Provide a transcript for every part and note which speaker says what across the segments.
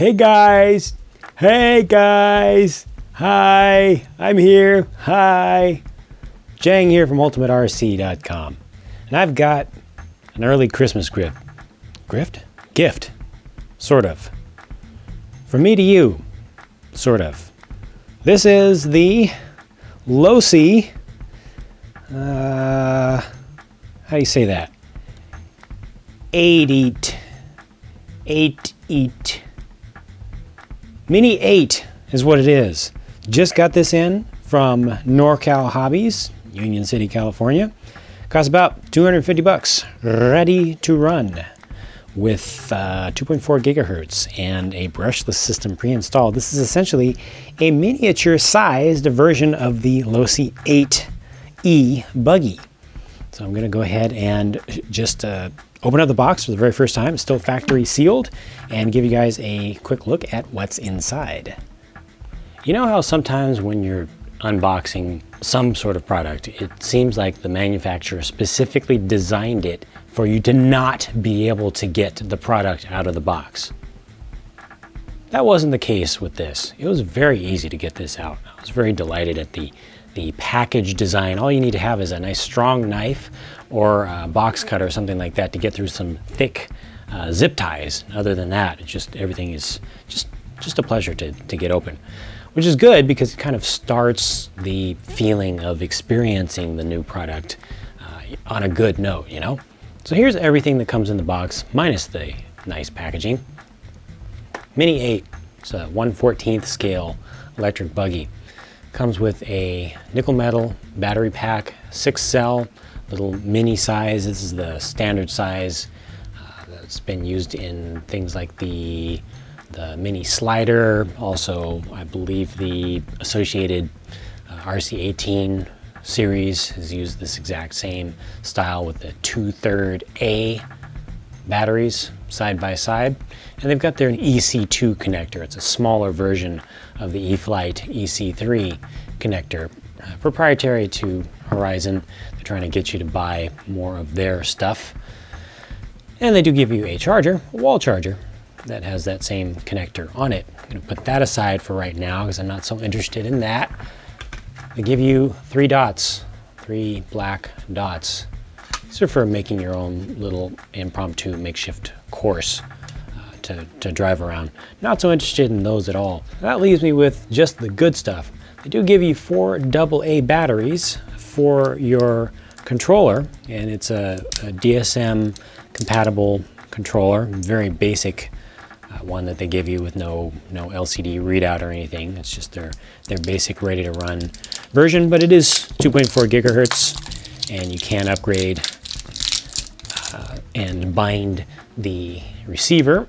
Speaker 1: Hey guys! Hey guys! Hi! I'm here. Hi! Jang here from ultimaterc.com. And I've got an early Christmas gift? Sort of. From me to you. Sort of. This is the Losi, how do you say that? 8ight. 8ight. Mini-8 is what it is. Just got this in from NorCal Hobbies, Union City, California. Costs about 250 bucks. Ready to run with 2.4 gigahertz and a brushless system pre-installed. This is essentially a miniature-sized version of the Losi 8e buggy. So I'm going to go ahead and just open up the box for the very first time. It's still factory sealed, and give you guys a quick look at what's inside. You know how sometimes when you're unboxing some sort of product, it seems like the manufacturer specifically designed it for you to not be able to get the product out of the box. That wasn't the case with this. It was very easy to get this out. I was very delighted at the package design. All you need to have is a nice strong knife or a box cutter or something like that to get through some thick zip ties. Other than that, it's just everything is just a pleasure to get open, which is good because it kind of starts the feeling of experiencing the new product on a good note, you know? So here's everything that comes in the box, minus the nice packaging. Mini-8, it's a 1/14 scale electric buggy. Comes with a nickel metal battery pack, 6-cell, little mini size. This is the standard size that's been used in things like the mini slider. Also, I believe the associated RC18 series has used this exact same style with the 2/3 A batteries side by side. And they've got their EC2 connector. It's a smaller version of the e-flite EC3 connector, proprietary to Horizon. They're trying to get you to buy more of their stuff. And they do give you a charger, a wall charger, that has that same connector on it. I'm gonna put that aside for right now because I'm not so interested in that. They give you 3 dots, 3 black dots. These are for making your own little impromptu makeshift course to drive around. Not so interested in those at all. That leaves me with just the good stuff. They do give you 4 AA batteries for your controller, and it's a DSM compatible controller, very basic one that they give you with no LCD readout or anything. It's just their basic ready to run version, but it is 2.4 gigahertz, and you can upgrade and bind the receiver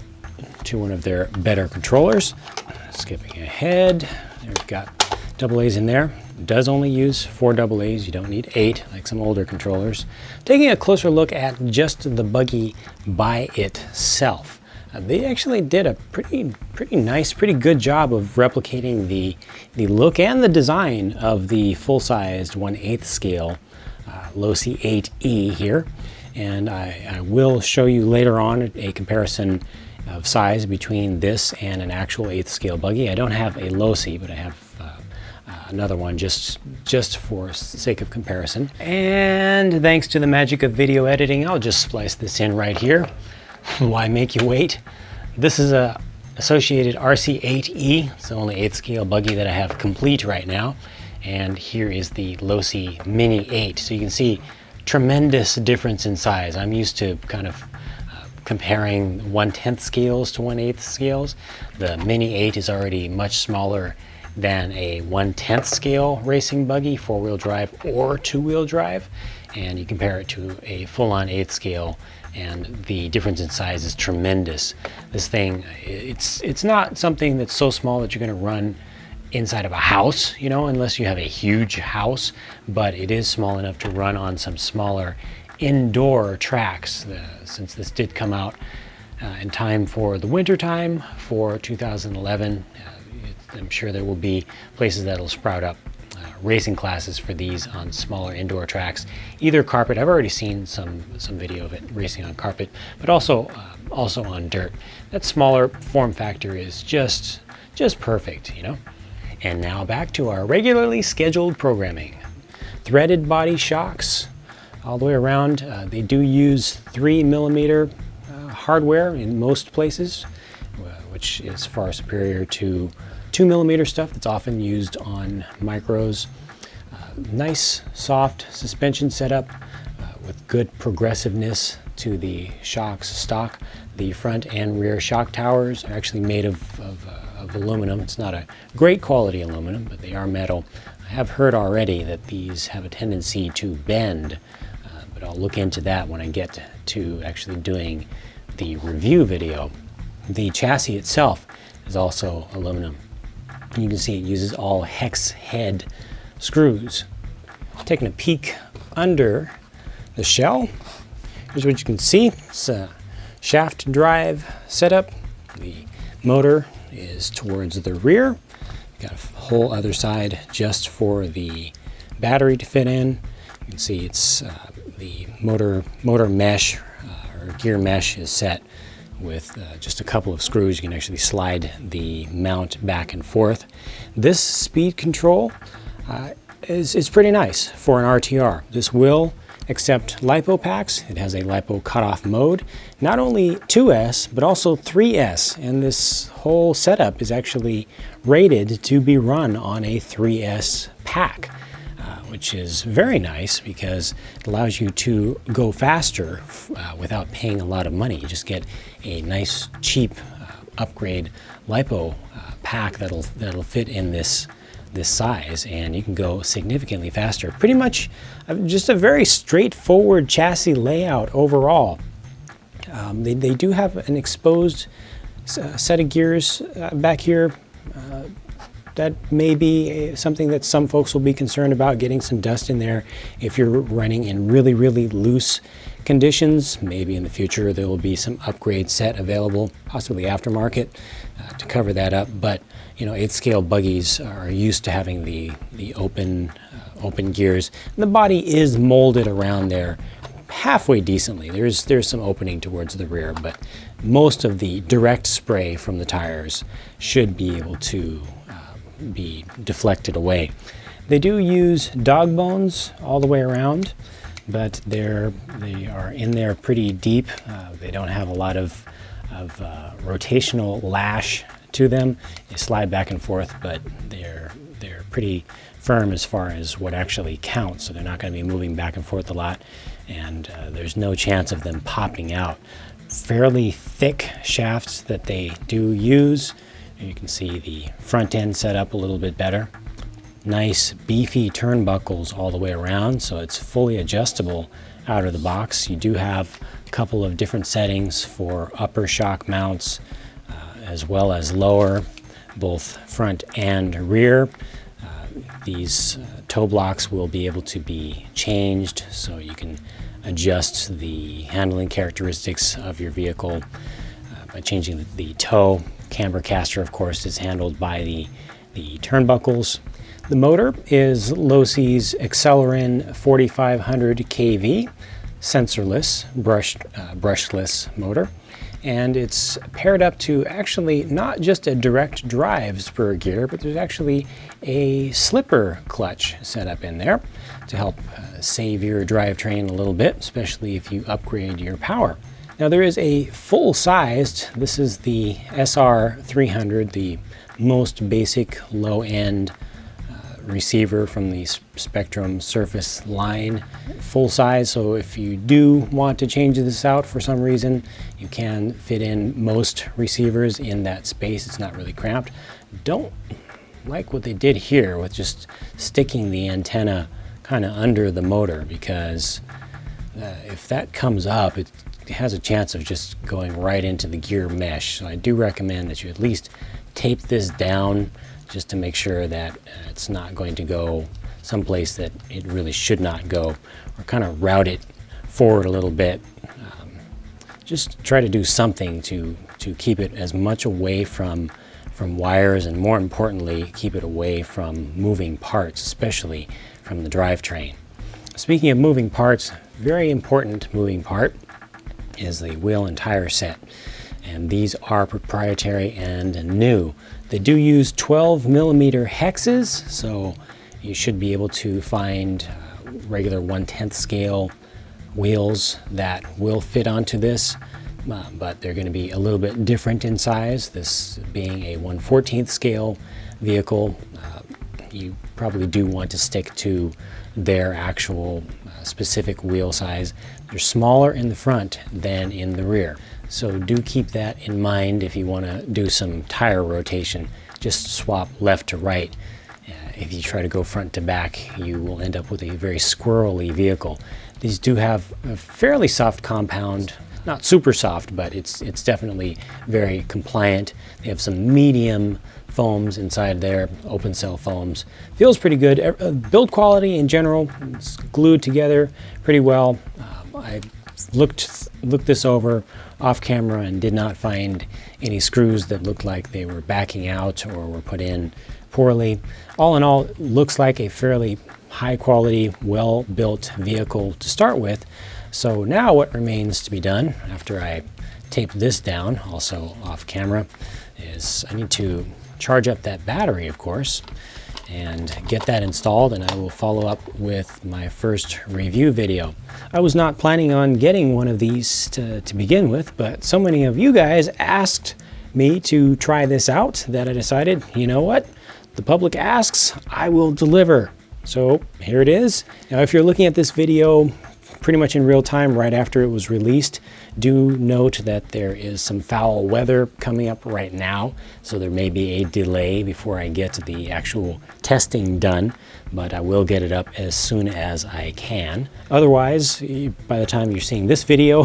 Speaker 1: to one of their better controllers. Skipping ahead, we've got AA's in there. It does only use 4 AA's, you don't need 8 like some older controllers. Taking a closer look at just the buggy by itself. They actually did a pretty nice, pretty good job of replicating the look and the design of the full-sized 1/8 scale Losi 8e here. And I will show you later on a comparison of size between this and an actual 8th scale buggy. I don't have a Losi, but I have another one just for sake of comparison. And thanks to the magic of video editing, I'll just splice this in right here. Why make you wait? This is a associated RC8E. It's the only 8th scale buggy that I have complete right now. And here is the Losi Mini-8. So you can see tremendous difference in size. I'm used to kind of comparing 1/10 scales to 1/8 scales. The Mini-8 is already much smaller than a 1/10 scale racing buggy, 4-wheel drive or 2-wheel drive. And you compare it to a full-on 8th scale, and the difference in size is tremendous. This thing, it's not something that's so small that you're going to run inside of a house, you know, unless you have a huge house, but it is small enough to run on some smaller indoor tracks. Since this did come out in time for the winter time for 2011, I'm sure there will be places that'll sprout up racing classes for these on smaller indoor tracks, either carpet. I've already seen some video of it racing on carpet, but also also on dirt. That smaller form factor is just perfect, you know? And now back to our regularly scheduled programming. Threaded body shocks all the way around. They do use 3mm hardware in most places, which is far superior to 2mm stuff that's often used on micros. Nice soft suspension setup with good progressiveness to the shock's stock. The front and rear shock towers are actually made of aluminum. It's not a great quality aluminum, but they are metal. I have heard already that these have a tendency to bend, but I'll look into that when I get to actually doing the review video. The chassis itself is also aluminum. You can see it uses all hex head screws. Taking a peek under the shell, here's what you can see. It's a shaft drive setup. The motor is towards the rear. Got a whole other side just for the battery to fit in. You can see it's the motor mesh or gear mesh is set with just a couple of screws. You can actually slide the mount back and forth. This speed control is pretty nice for an RTR. This will accept LiPo packs. It has a LiPo cutoff mode, not only 2S, but also 3S. And this whole setup is actually rated to be run on a 3S pack, which is very nice because it allows you to go faster without paying a lot of money. You just get a nice, cheap upgrade LiPo pack that'll fit in this size, and you can go significantly faster. Pretty much just a very straightforward chassis layout overall. They do have an exposed set of gears back here. That may be something that some folks will be concerned about, getting some dust in there if you're running in really, really loose conditions. Maybe in the future there will be some upgrade set available, possibly aftermarket, to cover that up. But you know, 8th scale buggies are used to having the open gears. And the body is molded around there halfway decently. There's some opening towards the rear, but most of the direct spray from the tires should be able to be deflected away. They do use dog bones all the way around, but they are in there pretty deep. They don't have a lot of rotational lash to them. They slide back and forth, but they're pretty firm as far as what actually counts, so they're not going to be moving back and forth a lot, and there's no chance of them popping out. Fairly thick shafts that they do use. You can see the front end set up a little bit better. Nice beefy turnbuckles all the way around, so it's fully adjustable out of the box. You do have a couple of different settings for upper shock mounts as well as lower, both front and rear. These toe blocks will be able to be changed, so you can adjust the handling characteristics of your vehicle by changing the toe. Camber caster, of course, is handled by the turnbuckles. The motor is Losi's Accelerant 4500 kV, sensorless, brushless motor. And it's paired up to actually not just a direct drive spur gear, but there's actually a slipper clutch set up in there to help save your drivetrain a little bit, especially if you upgrade your power. Now there is a full-sized, this is the SR300, the most basic low-end receiver from the Spectrum Surface line, full size. So if you do want to change this out for some reason, you can fit in most receivers in that space. It's not really cramped. Don't like what they did here with just sticking the antenna kind of under the motor, because if that comes up, it has a chance of just going right into the gear mesh. So I do recommend that you at least tape this down just to make sure that it's not going to go someplace that it really should not go, or kind of route it forward a little bit. Just try to do something to keep it as much away from wires, and more importantly, keep it away from moving parts, especially from the drivetrain. Speaking of moving parts, very important moving part is the wheel and tire set. And these are proprietary and new. They do use 12mm hexes, so you should be able to find regular 1/10 scale wheels that will fit onto this, but they're going to be a little bit different in size. This being a 1/14 scale vehicle, you probably do want to stick to their actual specific wheel size. They're smaller in the front than in the rear, so do keep that in mind if you want to do some tire rotation. Just swap left to right. If you try to go front to back, you will end up with a very squirrely vehicle. These do have a fairly soft compound, not super soft, but it's definitely very compliant. They have some medium foams inside there, open cell foams. Feels pretty good. Build quality in general, it's glued together pretty well. I looked this over off camera and did not find any screws that looked like they were backing out or were put in poorly. All in all, it looks like a fairly high quality, well built vehicle to start with. So now what remains to be done after I tape this down, also off camera, is I need to charge up that battery, of course, and get that installed, and I will follow up with my first review video. I was not planning on getting one of these to begin with, but so many of you guys asked me to try this out that I decided, you know what? The public asks, I will deliver. So here it is. Now, if you're looking at this video pretty much in real time right after it was released, do note that there is some foul weather coming up right now, so there may be a delay before I get to the actual testing done, but I will get it up as soon as I can. Otherwise, by the time you're seeing this video,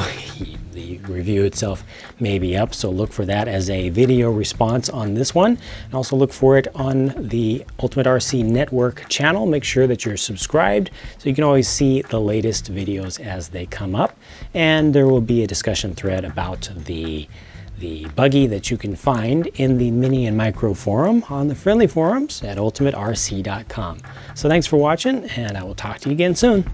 Speaker 1: the review itself may be up, so look for that as a video response on this one. And also look for it on the Ultimate RC Network channel. Make sure that you're subscribed so you can always see the latest videos as they come up. And there will be a discussion thread about the buggy that you can find in the Mini and Micro forum on the friendly forums at ultimaterc.com. So thanks for watching, and I will talk to you again soon.